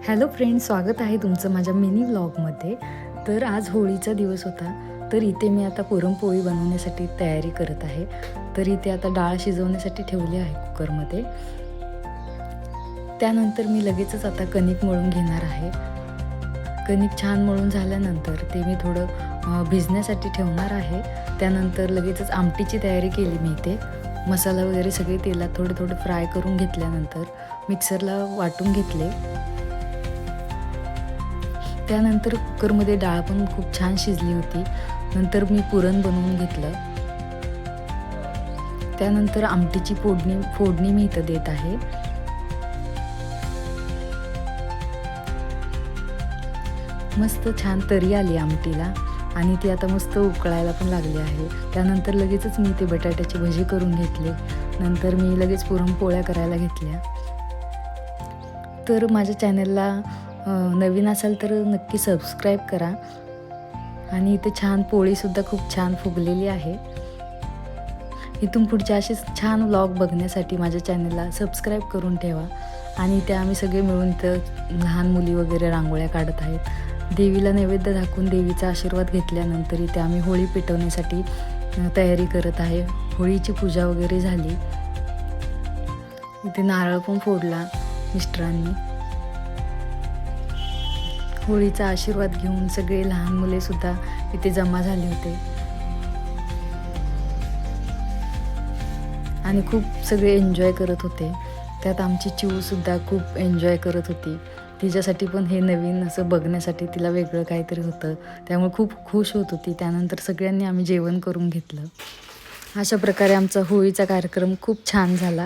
Hello friends, स्वागत आहे तुमचं माझ्या मिनी व्लॉगमध्ये. तर आज होळीचा दिवस होता. तर इथे मी आता पुरणपोळी बनवण्यासाठी तयारी करत आहे. तर इथे आता डाळ शिजवण्यासाठी ठेवली आहे कुकरमध्ये. त्यानंतर मी लगेचच आता कणिक मळून घेणार आहे. कणिक छान मळून झाल्यानंतर ते मी थोडं भिजण्यासाठी ठेवणार आहे. त्यानंतर लगेचच आमटीची तयारी केली मी इथे. मसाला वगैरे सगळे तेलात थोडं थोडं फ्राय करून घेतल्यानंतर मिक्सरला वाटून घेतले. त्यानंतर कुकरमध्ये डाळ पण खूप छान शिजली होती. नंतर मी पुरण बनवून घेतलं. त्यानंतर आमटीची फोडणी मी इथं देत आहे. मस्त छान तरी आली आमटीला आणि ती आता मस्त उकळायला पण लागली आहे. त्यानंतर लगेचच मी ते बटाट्याची भजी करून घेतली. नंतर मी लगेच पुरणपोळ्या करायला घेतल्या. तर माझ्या चॅनलला नवीन असाल तर नक्की सबस्क्राईब करा. आणि इथे छान पोळीसुद्धा खूप छान फुगलेली आहे. इथून पुढचे असेच छान व्लॉग बघण्यासाठी माझ्या चॅनलला सबस्क्राईब करून ठेवा. आणि इथे आम्ही सगळे मिळून इथं लहान मुली वगैरे रांगोळ्या काढत आहेत. देवीला नैवेद्य दाखवून देवीचा आशीर्वाद घेतल्यानंतर इथे आम्ही होळी पेटवण्यासाठी तयारी करत आहे. होळीची पूजा वगैरे झाली. इथे नारळ पण फोडला मिस्टरांनी. होळीचा आशीर्वाद घेऊन सगळे लहान मुले सुद्धा इथे जमा झाले होते आणि खूप सगळे एन्जॉय करत होते. त्यात आमची चिवसुद्धा खूप एन्जॉय करत होती. तिच्यासाठी पण हे नवीन असं बघण्यासाठी तिला वेगळं काहीतरी होतं, त्यामुळे खूप खुश होत होती. त्यानंतर सगळ्यांनी आम्ही जेवण करून घेतलं. अशा प्रकारे आमचा होळीचा कार्यक्रम खूप छान झाला.